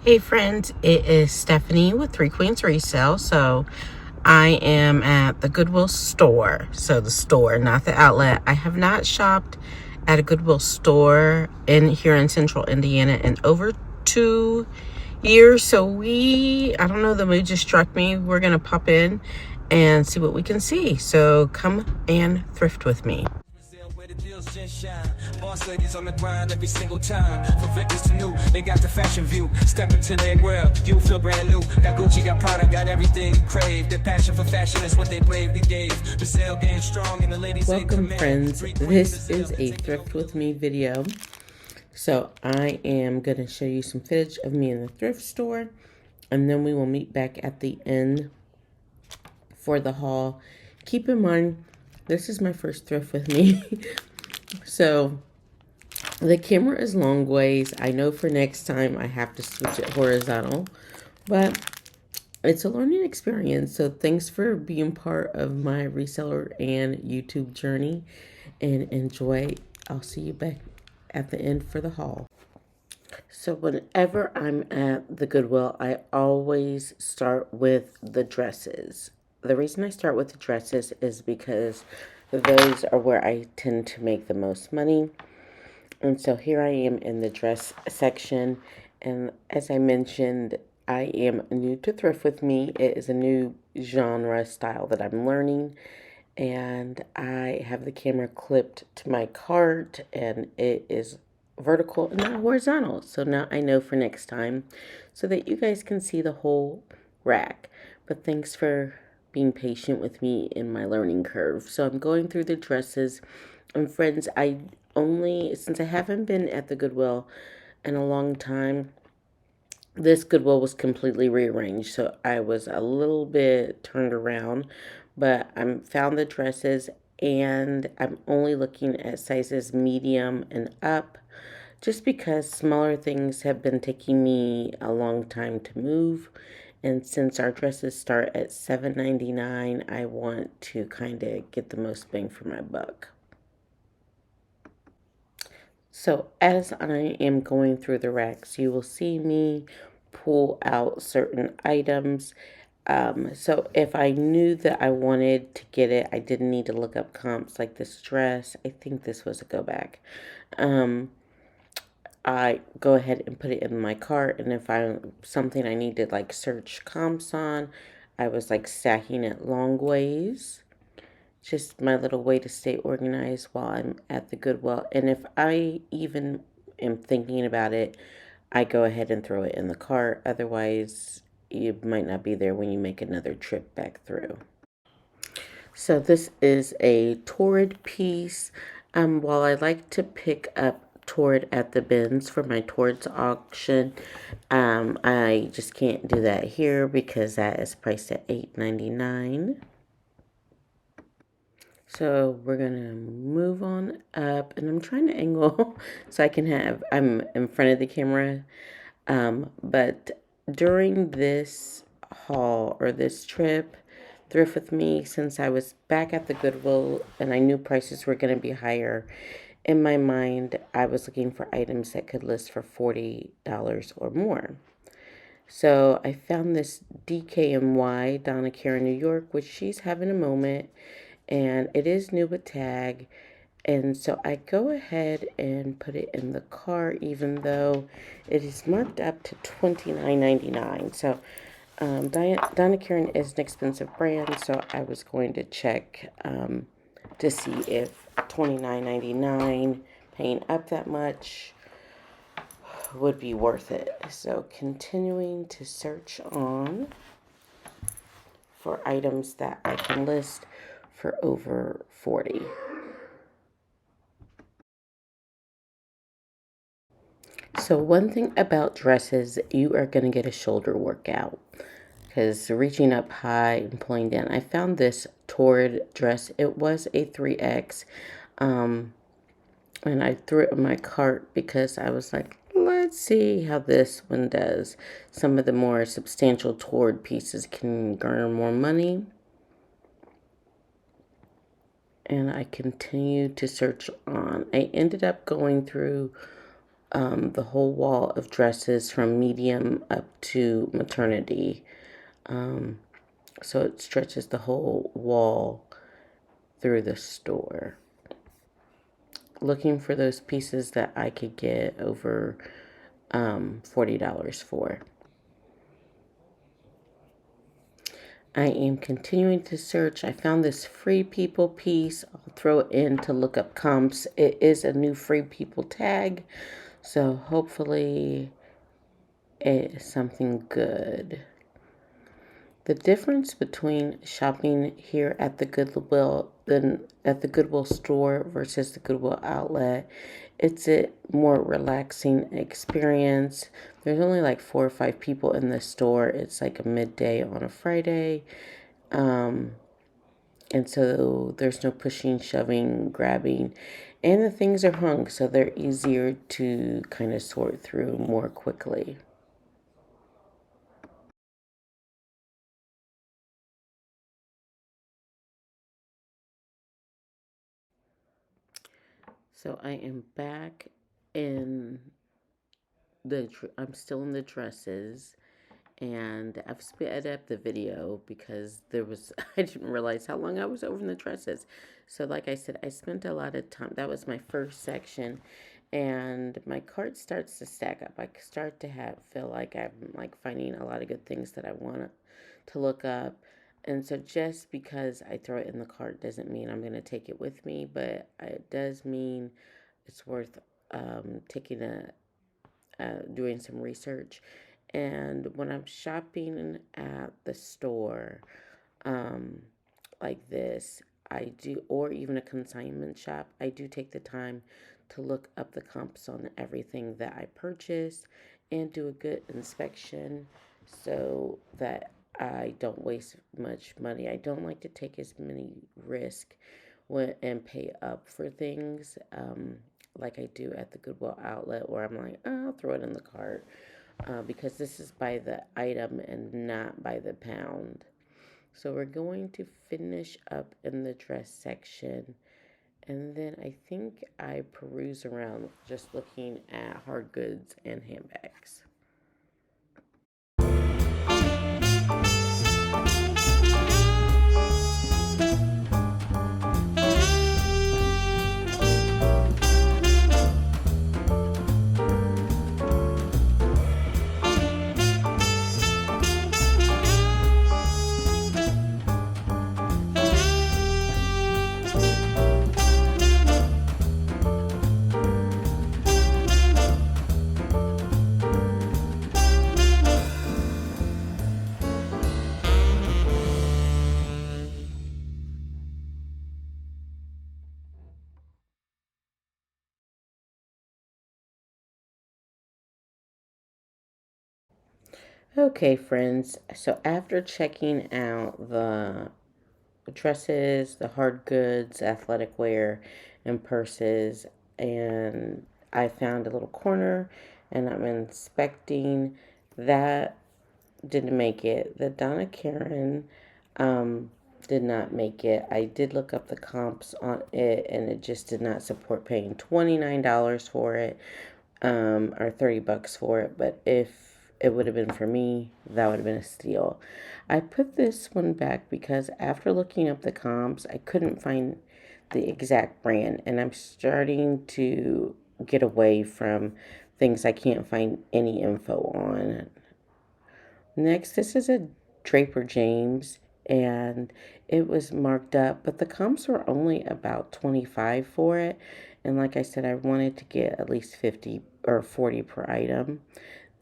Hey friends, it is Stephanie with Three Queens Resale. So I am at the Goodwill Store. So the store, not the outlet. I have not shopped at a Goodwill store here in Central Indiana in over 2 years. So I don't know, the mood just struck me. We're going to pop in and see what we can see. So come and thrift with me. Boss ladies on the grind every single time. From victims to new, they got the fashion view. Step into their world, you feel brand new. Got Gucci, got Prada, got everything you crave. Their passion for fashion is what they bravely gave. The sale game strong and the ladies in Welcome command. friends, this is a thrift with me video. So I am going to show you some footage of me in the thrift store, and then we will meet back at the end for the haul. Keep in mind, this is my first thrift with me. So the camera is long ways. I know for next time I have to switch it horizontal, but it's a learning experience. So thanks for being part of my reseller and YouTube journey, and enjoy. I'll see you back at the end for the haul. So whenever I'm at the Goodwill, I always start with the dresses. The reason I start with the dresses is because those are where I tend to make the most money. And so here I am in the dress section. And as I mentioned, I am new to thrift with me. It is a new genre style that I'm learning. And I have the camera clipped to my cart, and it is vertical and not horizontal. So now I know for next time so that you guys can see the whole rack. But thanks for being patient with me in my learning curve. So I'm going through the dresses. And friends, since I haven't been at the Goodwill in a long time, this Goodwill was completely rearranged. So I was a little bit turned around, but I found the dresses, and I'm only looking at sizes medium and up, just because smaller things have been taking me a long time to move. And since our dresses start at $7.99, I want to kind of get the most bang for my buck. So as I am going through the racks, you will see me pull out certain items. So if I knew that I wanted to get it, I didn't need to look up comps like this dress. I think this was a go back. I go ahead and put it in my cart, and if something I needed like search comps on, I was like stacking it long ways. Just my little way to stay organized while I'm at the Goodwill. And if I even am thinking about it, I go ahead and throw it in the cart. Otherwise, you might not be there when you make another trip back through. So this is a Torrid piece. While I like to pick up Torrid at the bins for my Torrid's auction, I just can't do that here because that is priced at $8.99. So we're gonna move on up, and I'm trying to angle so I'm in front of the camera. But during this haul or this trip, thrift with me, since I was back at the Goodwill and I knew prices were gonna be higher, in my mind, I was looking for items that could list for $40 or more. So I found this DKNY, Donna Karen, New York, which she's having a moment, and it is new with tag. And so I go ahead and put it in the cart, even though it is marked up to $29.99. So Donna Karen is an expensive brand, so I was going to check to see if $29.99, paying up that much, would be worth it. So continuing to search on for items that I can list for over 40. So one thing about dresses, you are going to get a shoulder workout because reaching up high and pulling down. I found this Torrid dress. It was a 3X, and I threw it in my cart because I was like, let's see how this one does. Some of the more substantial Torrid pieces can garner more money. And I continued to search on. I ended up going through the whole wall of dresses from medium up to maternity. So it stretches the whole wall through the store. Looking for those pieces that I could get over $40 for. I am continuing to search. I found this Free People piece. I'll throw it in to look up comps. It is a new Free People tag, so hopefully it is something good. The difference between shopping here at the Goodwill store versus the Goodwill outlet, it's a more relaxing experience. There's only like 4 or 5 people in the store. It's like a midday on a Friday. And so there's no pushing, shoving, grabbing. And the things are hung, so they're easier to kind of sort through more quickly. So I am back in I'm still in the dresses, and I've sped up the video because I didn't realize how long I was over in the dresses. So like I said, I spent a lot of time. That was my first section, and my cart starts to stack up. I start to feel like I'm like finding a lot of good things that I want to look up. And so just because I throw it in the cart doesn't mean I'm going to take it with me, but it does mean it's worth taking doing some research. And when I'm shopping at the store, um, like this, I do, or even a consignment shop, I do take the time to look up the comps on everything that I purchase and do a good inspection so that I don't waste much money. I don't like to take as many risk and pay up for things like I do at the Goodwill outlet, where I'm like, oh, I'll throw it in the cart because this is by the item and not by the pound. So we're going to finish up in the dress section. And then I think I peruse around just looking at hard goods and handbags. Okay, friends. So after checking out the dresses, the hard goods, athletic wear, and purses, and I found a little corner and I'm inspecting that. Didn't make it. The Donna Karen um, did not make it. I did look up the comps on it and it just did not support paying $29 for it or $30 for it. But if it would have been for me, that would have been a steal. I put this one back because after looking up the comps, I couldn't find the exact brand, and I'm starting to get away from things I can't find any info on. Next, this is a Draper James, and it was marked up, but the comps were only about 25 for it. And like I said, I wanted to get at least 50 or 40 per item.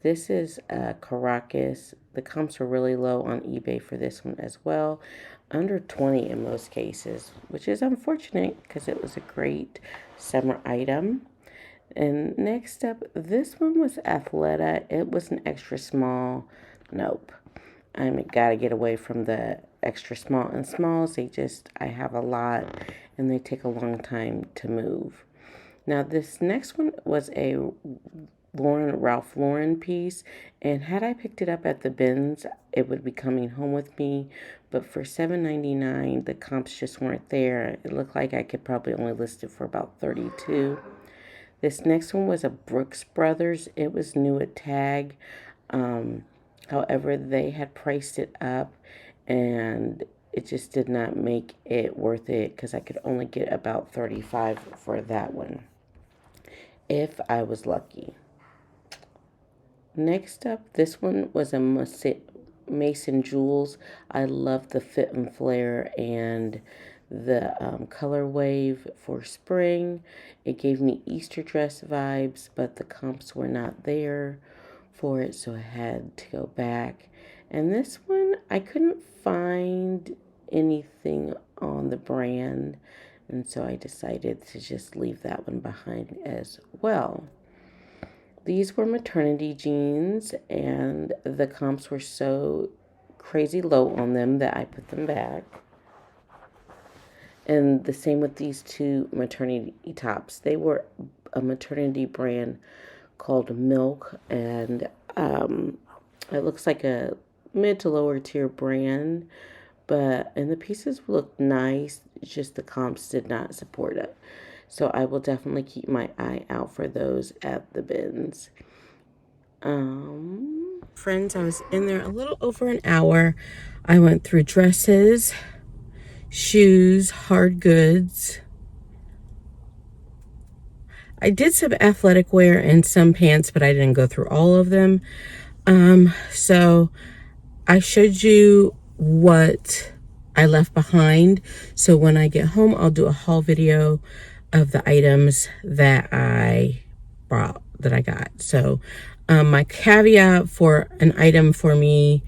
This is Caracas. The comps were really low on eBay for this one as well, under 20 in most cases, which is unfortunate because it was a great summer item. And next up, this one was Athleta. It was an extra small. Nope. I gotta get away from the extra small and smalls. I have a lot and they take a long time to move. Now, this next one was a Ralph Lauren piece, and had I picked it up at the bins, it would be coming home with me. But for $7.99, the comps just weren't there. It looked like I could probably only list it for about $32. This next one was a Brooks Brothers. It was new at Tag. However, they had priced it up and it just did not make it worth it because I could only get about $35 for that one if I was lucky. Next up, this one was a Mason Jewels. I love the fit and flare and the color wave for spring. It gave me Easter dress vibes, but the comps were not there for it, so I had to go back. And this one, I couldn't find anything on the brand, and so I decided to just leave that one behind as well. These were maternity jeans, and the comps were so crazy low on them that I put them back. And the same with these two maternity tops. They were a maternity brand called Milk, and it looks like a mid to lower tier brand, and the pieces looked nice, just the comps did not support it. So I will definitely keep my eye out for those at the bins. Friends, I was in there a little over an hour. I went through dresses, shoes, hard goods. I did some athletic wear and some pants, but I didn't go through all of them. So I showed you what I left behind. So when I get home, I'll do a haul video of the items that I got. So my caveat for an item for me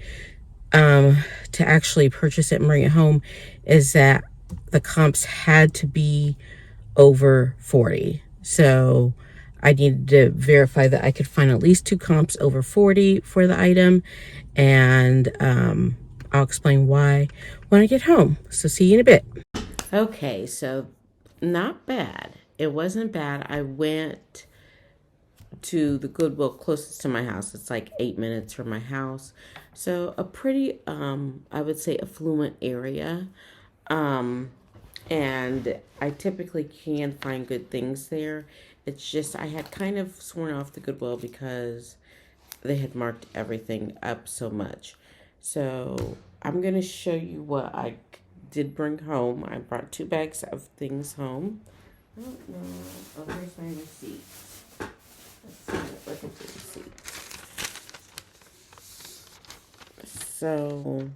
to actually purchase it and bring it home is that the comps had to be over 40. So I needed to verify that I could find at least 2 comps over 40 for the item, and I'll explain why when I get home. So see you in a bit. Okay, so not bad. It wasn't bad. I went to the Goodwill closest to my house. It's like 8 minutes from my house. So a pretty, I would say, affluent area. And I typically can find good things there. It's just I had kind of sworn off the Goodwill because they had marked everything up so much. So I'm going to show you what I did bring home. I brought 2 bags of things home. I don't know. Oh, where's my receipt? Let's look at the receipt. So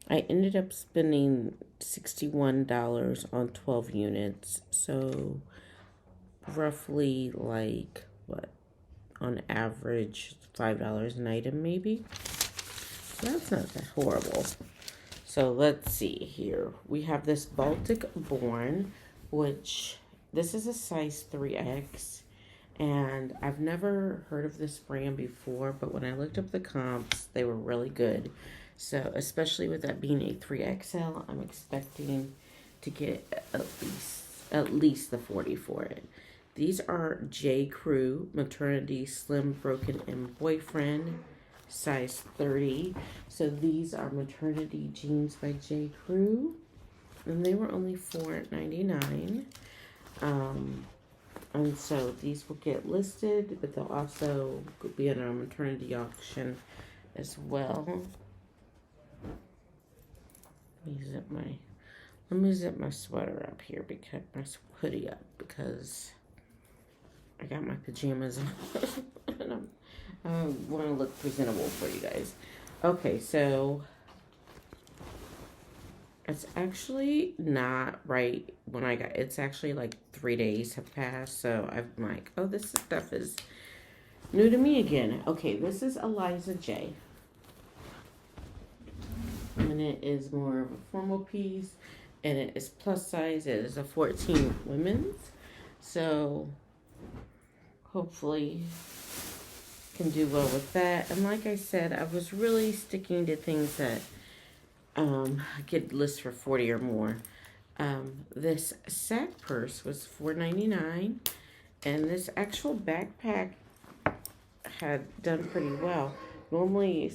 I ended up spending $61 on 12 units. So roughly like what? On average, $5 an item maybe. That's not that horrible. So let's see here. We have this Baltic Born, which this is a size 3X. And I've never heard of this brand before, but when I looked up the comps, they were really good. So especially with that being a 3XL, I'm expecting to get at least the 40 for it. These are J. Crew Maternity Slim Broken In Boyfriend, size 30. So these are maternity jeans by J. Crew, and they were only $4.99. And so these will get listed, but they'll also be in our maternity auction as well. Let me zip my sweater up here, because my hoodie up, because I got my pajamas on. And I want to look presentable for you guys. Okay, so it's actually not right when I got, it's actually like 3 days have passed, so I'm like, oh, this stuff is new to me again. Okay, this is Eliza J. And it is more of a formal piece, and it is plus size. It is a 14 women's, so hopefully can do well with that. And like I said, I was really sticking to things that I could list for 40 or more. This sack purse was $4.99, and this actual backpack had done pretty well. Normally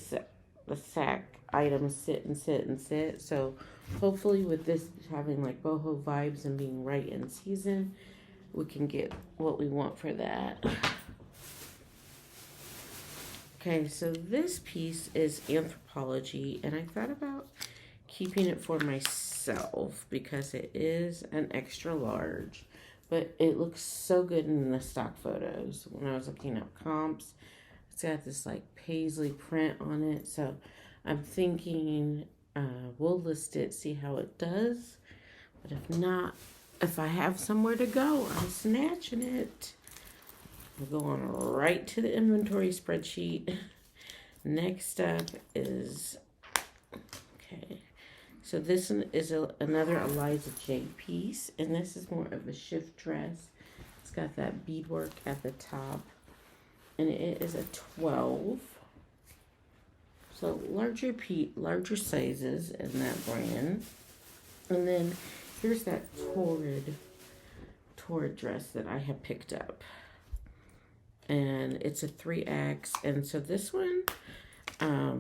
the sack items sit and sit and sit, so hopefully with this having like boho vibes and being right in season, we can get what we want for that. Okay, so this piece is Anthropology, and I thought about keeping it for myself because it is an extra large, but it looks so good in the stock photos. When I was looking up comps, it's got this like paisley print on it, so I'm thinking we'll list it, see how it does, but if not, if I have somewhere to go, I'm snatching it. We're going right to the inventory spreadsheet. Next up is, okay, so this one is another Eliza J piece, and this is more of a shift dress. It's got that beadwork at the top, and it is a 12. So larger sizes in that brand. And then here's that torrid dress that I have picked up. And it's a 3X. And so this one, I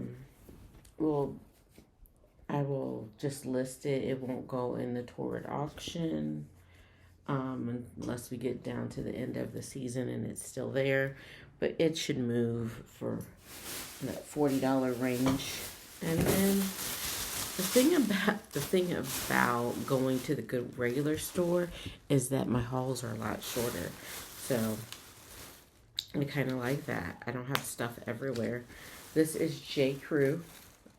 will just list it. It won't go in the torrid auction unless we get down to the end of the season and it's still there. But it should move for that $40 range. And then the thing about going to the good regular store is that my hauls are a lot shorter. So I kind of like that. I don't have stuff everywhere. This is J. Crew.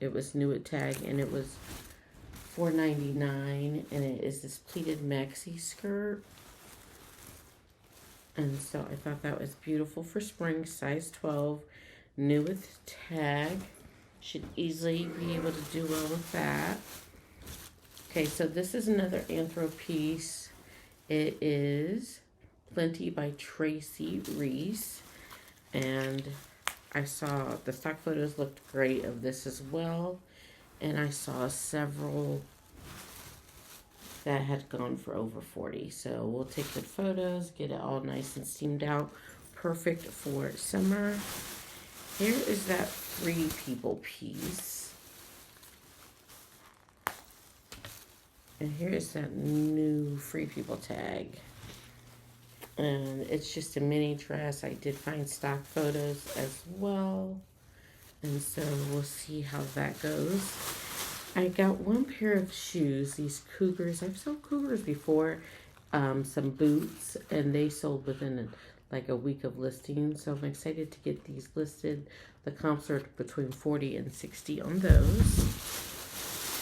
It was new at Tag, and it was $4.99, and it is this pleated maxi skirt. And so I thought that was beautiful for spring, size 12, new with Tag. Should easily be able to do well with that. Okay, so this is another Anthro piece. It is Plenty by Tracy Reese. And I saw the stock photos looked great of this as well. And I saw several that had gone for over 40. So we'll take good photos, get it all nice and steamed out. Perfect for summer. Here is that Free People piece. And here is that new Free People tag. And it's just a mini dress. I did find stock photos as well. And so we'll see how that goes. I got one pair of shoes, these Cougars. I've sold Cougars before, some boots, and they sold within like a week of listing. So I'm excited to get these listed. The comps are between 40 and 60 on those.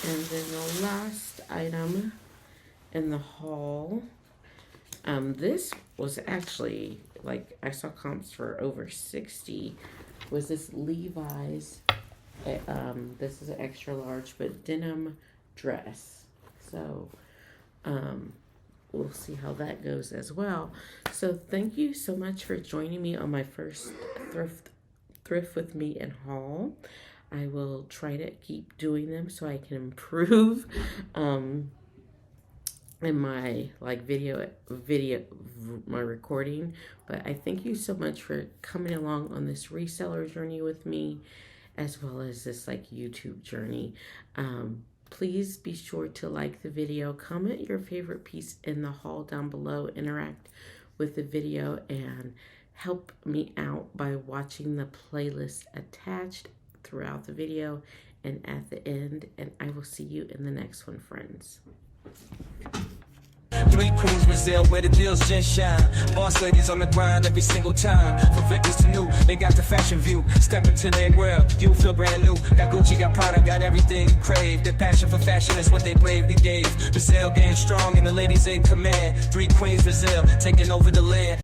And then the last item in the haul, this was actually, like, I saw comps for over 60, was this Levi's. This is an extra large, but denim dress. So, we'll see how that goes as well. So thank you so much for joining me on my first thrift with me and haul. I will try to keep doing them so I can improve in my my recording. But I thank you so much for coming along on this reseller journey with me, as well as this YouTube journey. Please be sure to like the video, comment your favorite piece in the haul down below, interact with the video, and help me out by watching the playlist attached throughout the video and at the end. And I will see you in the next one, friends. 3 Queens, Brazil, where the deals just shine. Boss ladies on the grind every single time. From victors to new, they got the fashion view. Step into their world, you feel brand new. Got Gucci, got Prada, got everything you crave. Their passion for fashion is what they bravely gave. Brazil getting strong and the ladies in command. 3 Queens, Brazil, taking over the land.